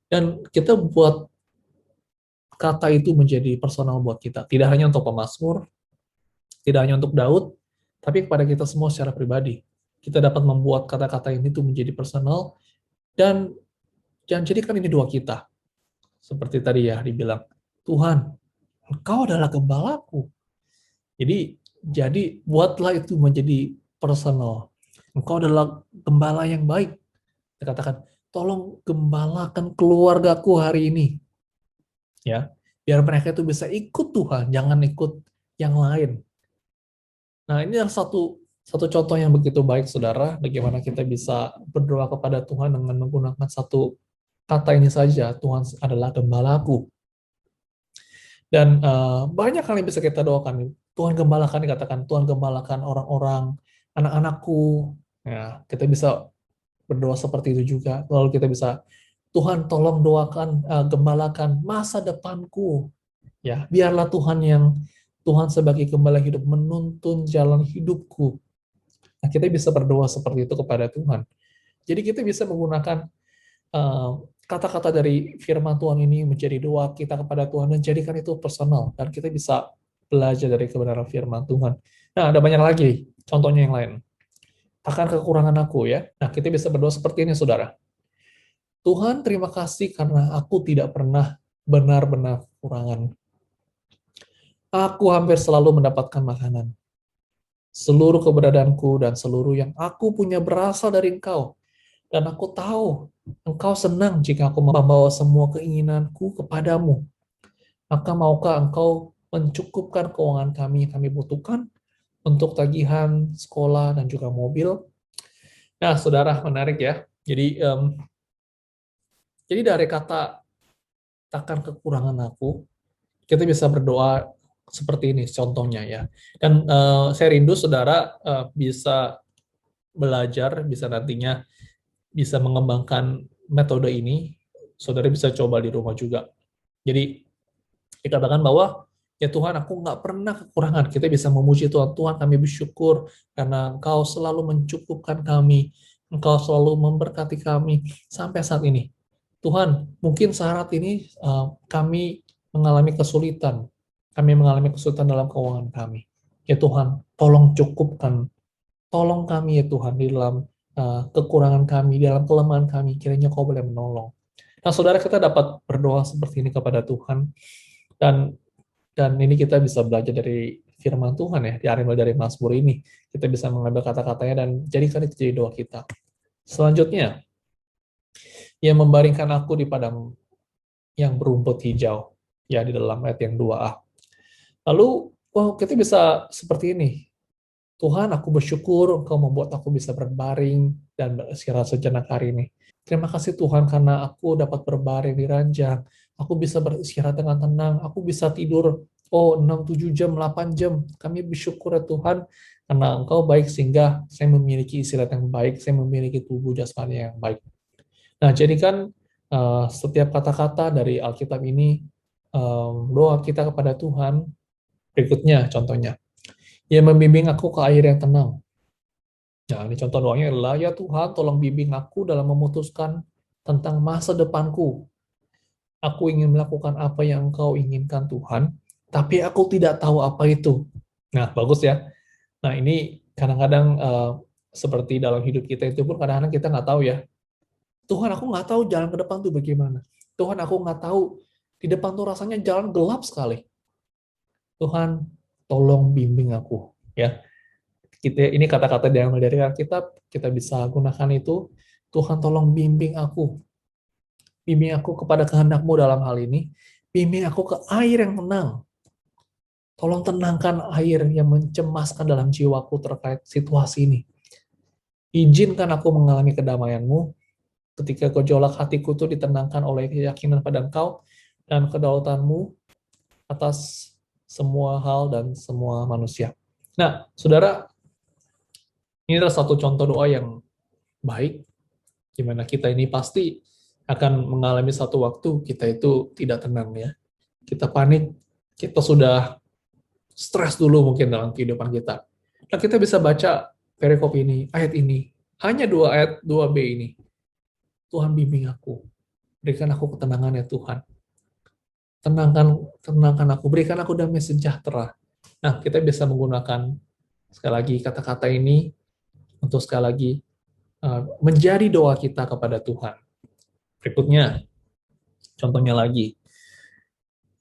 Dan kita buat kata itu menjadi personal buat kita. Tidak hanya untuk pemazmur, tidak hanya untuk Daud, tapi kepada kita semua secara pribadi. Kita dapat membuat kata-kata ini tuh menjadi personal, dan jadikan ini doa kita. Seperti tadi ya, dibilang, Tuhan, Engkau adalah gembalaku. Jadi buatlah itu menjadi personal. Engkau adalah gembala yang baik. Kita katakan, tolong gembalakan keluargaku hari ini. Ya, Biar mereka itu bisa ikut Tuhan, jangan ikut yang lain. Nah, ini adalah satu contoh yang begitu baik, saudara, bagaimana kita bisa berdoa kepada Tuhan dengan menggunakan satu kata ini saja, Tuhan adalah gembalaku. Dan banyak hal yang bisa kita doakan. Tuhan gembalakan, dikatakan, Tuhan gembalakan orang-orang, anak-anakku. Ya, kita bisa berdoa seperti itu juga. Lalu kita bisa, Tuhan tolong doakan, gembalakan masa depanku. Ya, biarlah Tuhan sebagai gembala hidup menuntun jalan hidupku. Nah, kita bisa berdoa seperti itu kepada Tuhan. Jadi kita bisa menggunakan kata-kata dari firman Tuhan ini menjadi doa kita kepada Tuhan dan jadikan itu personal. Dan kita bisa belajar dari kebenaran firman Tuhan. Nah, ada banyak lagi contohnya yang lain. Akan kekurangan aku ya. Nah, kita bisa berdoa seperti ini, saudara. Tuhan, terima kasih karena aku tidak pernah benar-benar kekurangan. Aku hampir selalu mendapatkan makanan. Seluruh keberadaanku dan seluruh yang aku punya berasal dari Engkau. Dan aku tahu Engkau senang jika aku membawa semua keinginanku kepadamu. Maka maukah Engkau mencukupkan keuangan kami yang kami butuhkan untuk tagihan, sekolah, dan juga mobil. Nah, saudara, menarik ya. Jadi dari kata takkan kekurangan aku, kita bisa berdoa seperti ini contohnya ya. Dan saya rindu saudara bisa belajar, bisa nantinya bisa mengembangkan metode ini. Saudara bisa coba di rumah juga. Jadi dikatakan bahwa ya Tuhan, aku nggak pernah kekurangan. Kita bisa memuji Tuhan. Tuhan, kami bersyukur karena Engkau selalu mencukupkan kami. Engkau selalu memberkati kami sampai saat ini. Tuhan, mungkin saat ini kami mengalami kesulitan. Kami mengalami kesulitan dalam keuangan kami. Ya Tuhan, tolong cukupkan. Tolong kami ya Tuhan di dalam kekurangan kami, di dalam kelemahan kami. Kiranya Kau boleh menolong. Nah, saudara, kita dapat berdoa seperti ini kepada Tuhan. Dan ini kita bisa belajar dari firman Tuhan ya, diambil dari Mazmur ini. Kita bisa mengambil kata-katanya dan jadikan itu jadi doa kita. Selanjutnya, Ia membaringkan aku di padang yang berumput hijau. Ya, di dalam ayat yang 2a. Lalu, kita bisa seperti ini. Tuhan, aku bersyukur Engkau membuat aku bisa berbaring dan beristirahat sejenak hari ini. Terima kasih Tuhan karena aku dapat berbaring di ranjang. Aku bisa beristirahat dengan tenang. Aku bisa tidur 6, 7 jam, 8 jam. Kami bersyukur ya Tuhan karena Engkau baik sehingga saya memiliki istirahat yang baik. Saya memiliki tubuh jasmani yang baik. Nah, jadikan setiap kata-kata dari Alkitab ini doa kita kepada Tuhan. Berikutnya contohnya. Ia membimbing aku ke air yang tenang. Nah, ini contoh doanya adalah, ya Tuhan, tolong bimbing aku dalam memutuskan tentang masa depanku. Aku ingin melakukan apa yang Engkau inginkan, Tuhan, tapi aku tidak tahu apa itu. Nah, bagus ya. Nah, ini kadang-kadang seperti dalam hidup kita itu pun kadang-kadang kita nggak tahu ya. Tuhan, aku nggak tahu jalan ke depan tuh bagaimana. Tuhan, aku nggak tahu di depan tuh rasanya jalan gelap sekali. Tuhan, tolong bimbing aku. Ya, ini kata-kata diambil dari Alkitab, kita bisa gunakan itu. Tuhan, tolong bimbing aku. Bimbing aku kepada kehendak-Mu dalam hal ini. Bimbing aku ke air yang tenang. Tolong tenangkan air yang mencemaskan dalam jiwaku terkait situasi ini. Izinkan aku mengalami kedamaian-Mu ketika gejolak hatiku itu ditenangkan oleh keyakinan pada Engkau dan kedaulatan-Mu atas semua hal dan semua manusia. Nah, saudara, ini adalah satu contoh doa yang baik, di mana kita ini pasti akan mengalami satu waktu kita itu tidak tenang ya. Kita panik, kita sudah stres dulu mungkin dalam kehidupan kita. Nah, kita bisa baca perikop ini, ayat ini, hanya 2 ayat 2b ini. Tuhan bimbing aku, berikan aku ketenangan ya Tuhan. Tenangkan aku, berikan aku damai sejahtera. Nah, kita bisa menggunakan sekali lagi kata-kata ini untuk sekali lagi menjadi doa kita kepada Tuhan. Berikutnya, contohnya lagi.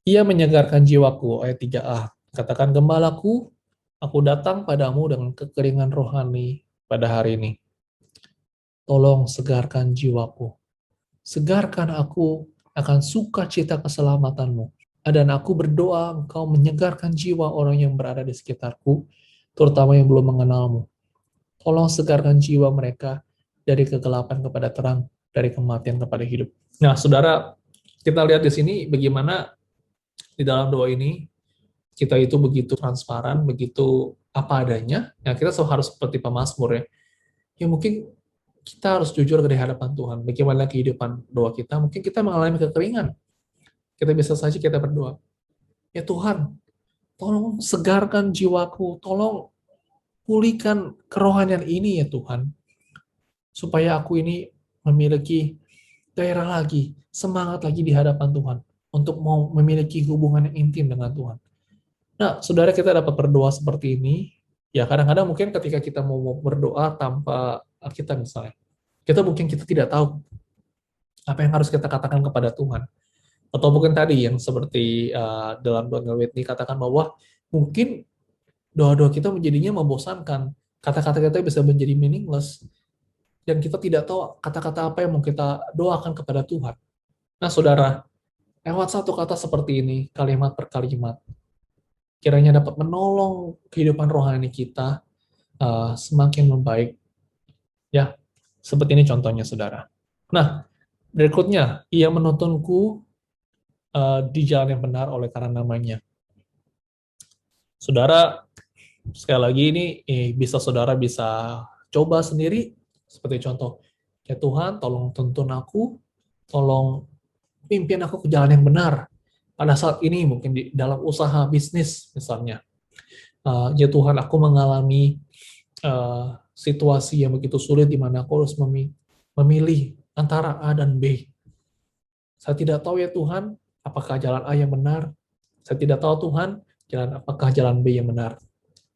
Ia menyegarkan jiwaku, ayat 3a. Katakan, gembalaku, aku datang padamu dengan kekeringan rohani pada hari ini. Tolong segarkan jiwaku. Segarkan aku akan sukacita keselamatanmu. Dan aku berdoa Engkau menyegarkan jiwa orang yang berada di sekitarku, terutama yang belum mengenalmu. Tolong segarkan jiwa mereka dari kegelapan kepada terang, dari kematian kepada hidup. Nah, saudara, kita lihat di sini bagaimana di dalam doa ini kita itu begitu transparan, begitu apa adanya. Nah, kita harus seperti pemazmur ya. Ya mungkin kita harus jujur di hadapan Tuhan. Bagaimana kehidupan doa kita? Mungkin kita mengalami kekeringan. Kita bisa saja kita berdoa, ya Tuhan, tolong segarkan jiwaku, tolong pulihkan kerohanian ini ya Tuhan, supaya aku ini memiliki gairah lagi, semangat lagi di hadapan Tuhan, untuk mau memiliki hubungan yang intim dengan Tuhan. Nah, saudara, kita dapat berdoa seperti ini, ya kadang-kadang mungkin ketika kita mau berdoa tanpa Alkitab misalnya, kita tidak tahu apa yang harus kita katakan kepada Tuhan. Atau mungkin tadi yang seperti dalam doa Whitney katakan bahwa mungkin doa-doa kita menjadinya membosankan, kata-kata kita bisa menjadi meaningless, dan kita tidak tahu kata-kata apa yang mau kita doakan kepada Tuhan. Nah, saudara, lewat satu kata seperti ini, kalimat per kalimat, kiranya dapat menolong kehidupan rohani kita semakin membaik. Ya, seperti ini contohnya, saudara. Nah, berikutnya, ia menuntunku di jalan yang benar oleh karena namanya. Saudara, sekali lagi ini saudara bisa coba sendiri, seperti contoh, ya Tuhan, tolong tuntun aku, tolong pimpin aku ke jalan yang benar. Pada saat ini mungkin di dalam usaha bisnis misalnya, ya Tuhan, aku mengalami situasi yang begitu sulit di mana aku harus memilih antara A dan B. Saya tidak tahu ya Tuhan, apakah jalan A yang benar? Saya tidak tahu Tuhan, apakah jalan B yang benar.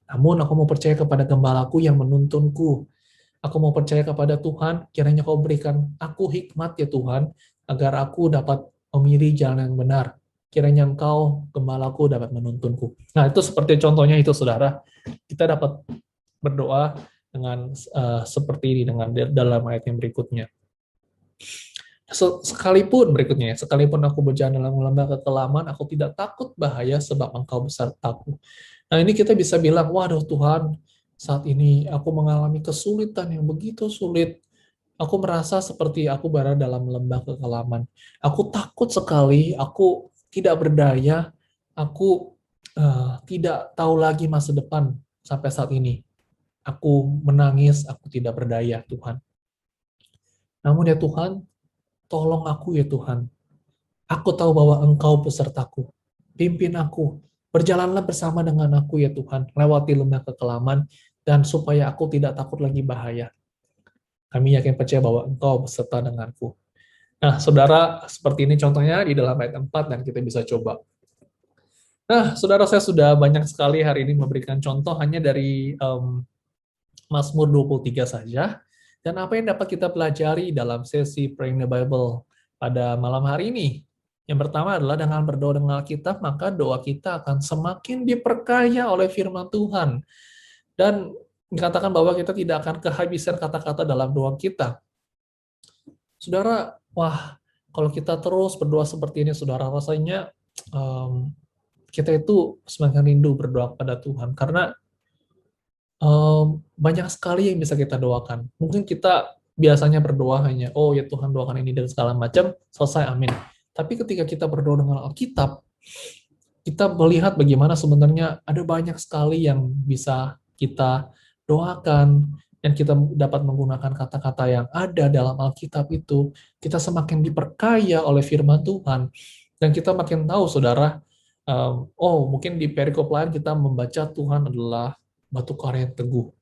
Namun aku mau percaya kepada gembalaku yang menuntunku. Aku mau percaya kepada Tuhan, kiranya Kau berikan aku hikmat ya Tuhan, agar aku dapat memilih jalan yang benar. Kiranya Engkau, gembalaku, dapat menuntunku. Nah, itu seperti contohnya itu, saudara. Kita dapat berdoa dengan seperti ini, dengan dalam ayat yang berikutnya. Sekalipun aku berjalan dalam lembah kekelaman, aku tidak takut bahaya sebab Engkau besertaku. Nah, ini kita bisa bilang, waduh Tuhan, saat ini aku mengalami kesulitan yang begitu sulit. Aku merasa seperti aku berada dalam lembah kekelaman. Aku takut sekali, aku tidak berdaya, aku tidak tahu lagi masa depan sampai saat ini. Aku menangis, aku tidak berdaya, Tuhan. Namun ya Tuhan, tolong aku ya Tuhan. Aku tahu bahwa Engkau besertaku. Pimpin aku. Berjalanlah bersama dengan aku ya Tuhan. Lewati lembah kekelaman. Dan supaya aku tidak takut lagi bahaya. Kami yakin percaya bahwa Engkau beserta denganku. Nah, saudara, seperti ini contohnya di dalam ayat 4 dan kita bisa coba. Nah, saudara, saya sudah banyak sekali hari ini memberikan contoh hanya dari Mazmur 23 saja. Dan apa yang dapat kita pelajari dalam sesi Praying the Bible pada malam hari ini? Yang pertama adalah dengan berdoa dengan Alkitab, maka doa kita akan semakin diperkaya oleh firman Tuhan. Dan dikatakan bahwa kita tidak akan kehabisan kata-kata dalam doa kita. Saudara, wah, kalau kita terus berdoa seperti ini, saudara, rasanya kita itu semakin rindu berdoa kepada Tuhan. Karena banyak sekali yang bisa kita doakan. Mungkin kita biasanya berdoa hanya, oh ya Tuhan doakan ini dan segala macam, selesai, amin. Tapi ketika kita berdoa dengan Alkitab, kita melihat bagaimana sebenarnya ada banyak sekali yang bisa kita doakan, dan kita dapat menggunakan kata-kata yang ada dalam Alkitab itu, kita semakin diperkaya oleh firman Tuhan, dan kita makin tahu, saudara, mungkin di perikop lain kita membaca Tuhan adalah batu karang yang teguh.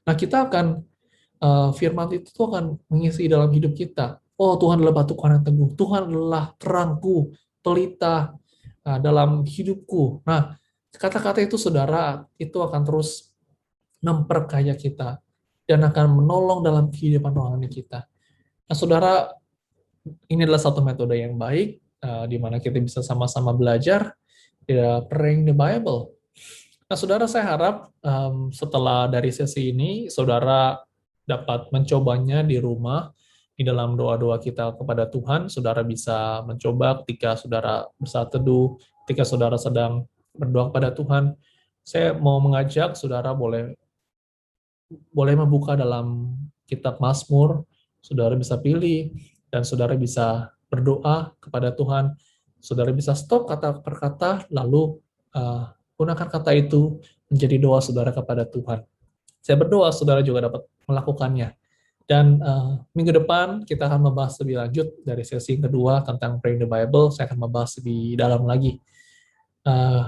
Nah, kita akan, firman itu akan mengisi dalam hidup kita. Oh, Tuhan adalah batu karang yang teguh. Tuhan adalah terangku, pelita dalam hidupku. Nah, kata-kata itu, saudara, itu akan terus memperkaya kita dan akan menolong dalam kehidupan rohani kita. Nah, saudara, ini adalah satu metode yang baik di mana kita bisa sama-sama belajar praying the Bible. Nah, saudara, saya harap setelah dari sesi ini, saudara dapat mencobanya di rumah, di dalam doa-doa kita kepada Tuhan. Saudara bisa mencoba ketika saudara bersaat teduh, ketika saudara sedang berdoa kepada Tuhan, saya mau mengajak saudara boleh membuka dalam kitab Mazmur, saudara bisa pilih, dan saudara bisa berdoa kepada Tuhan. Saudara bisa stop kata per kata, lalu gunakan kata itu menjadi doa saudara kepada Tuhan. Saya berdoa saudara juga dapat melakukannya. Dan minggu depan kita akan membahas lebih lanjut dari sesi kedua tentang Praying the Bible. Saya akan membahas lebih dalam lagi.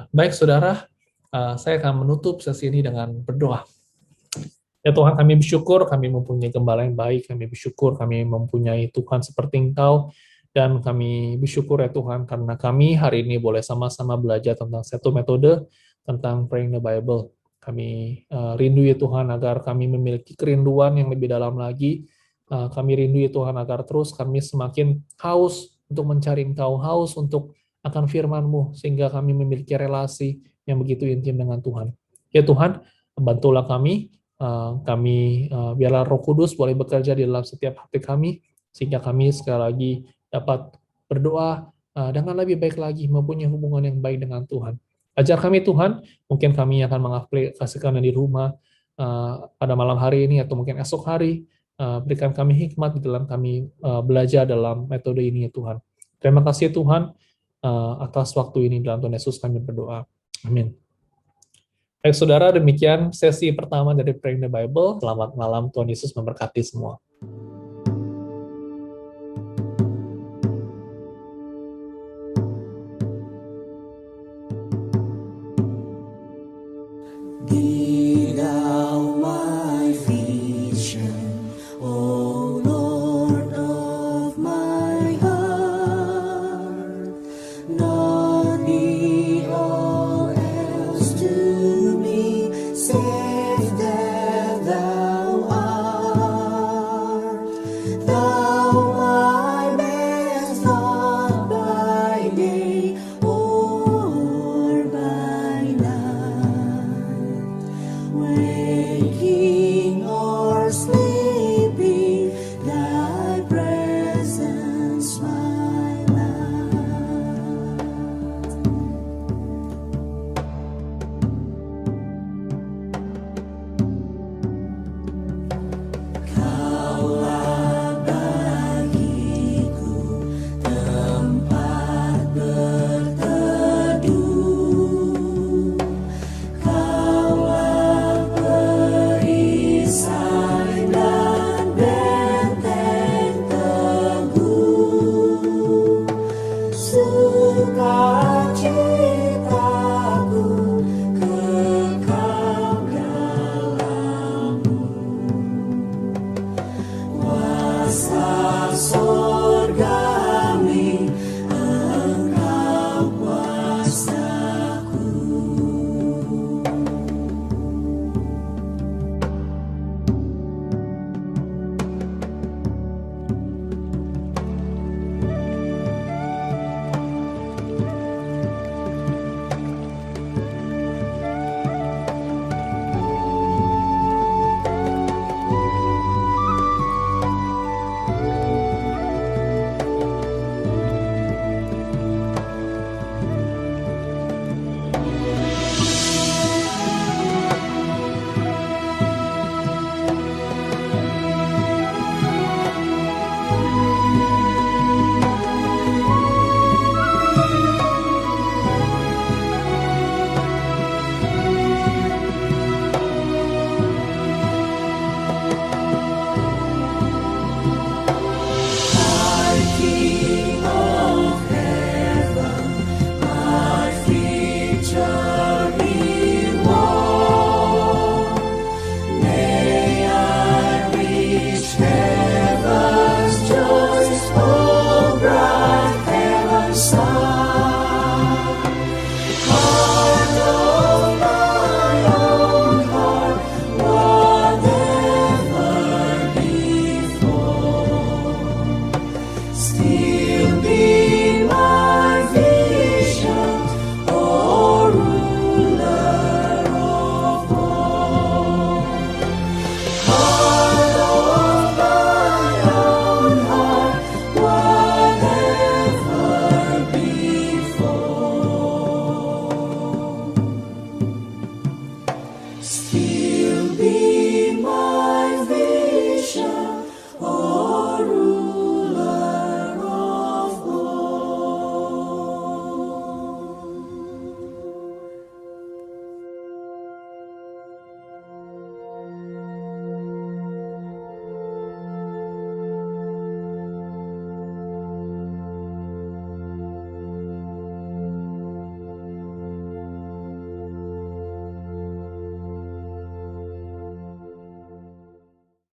Baik saudara, saya akan menutup sesi ini dengan berdoa. Ya Tuhan, kami bersyukur kami mempunyai gembala yang baik, kami bersyukur kami mempunyai Tuhan seperti Engkau, dan kami bersyukur ya Tuhan karena kami hari ini boleh sama-sama belajar tentang satu metode, tentang Praying the Bible. Kami rindu ya Tuhan agar kami memiliki kerinduan yang lebih dalam lagi. Kami rindu ya Tuhan agar terus kami semakin haus untuk mencari Engkau, haus untuk akan firman-Mu, sehingga kami memiliki relasi yang begitu intim dengan Tuhan. Ya Tuhan, bantulah kami, biarlah Roh Kudus boleh bekerja di dalam setiap hati kami, sehingga kami sekali lagi dapat berdoa dengan lebih baik lagi, mempunyai hubungan yang baik dengan Tuhan. Ajar kami Tuhan, mungkin kami akan mengaplikasikannya di rumah pada malam hari ini atau mungkin esok hari. Berikan kami hikmat di dalam kami belajar dalam metode ini ya Tuhan. Terima kasih Tuhan atas waktu ini, dalam Tuhan Yesus kami berdoa. Amin. Baik saudara, demikian sesi pertama dari Praying the Bible. Selamat malam, Tuhan Yesus memberkati semua.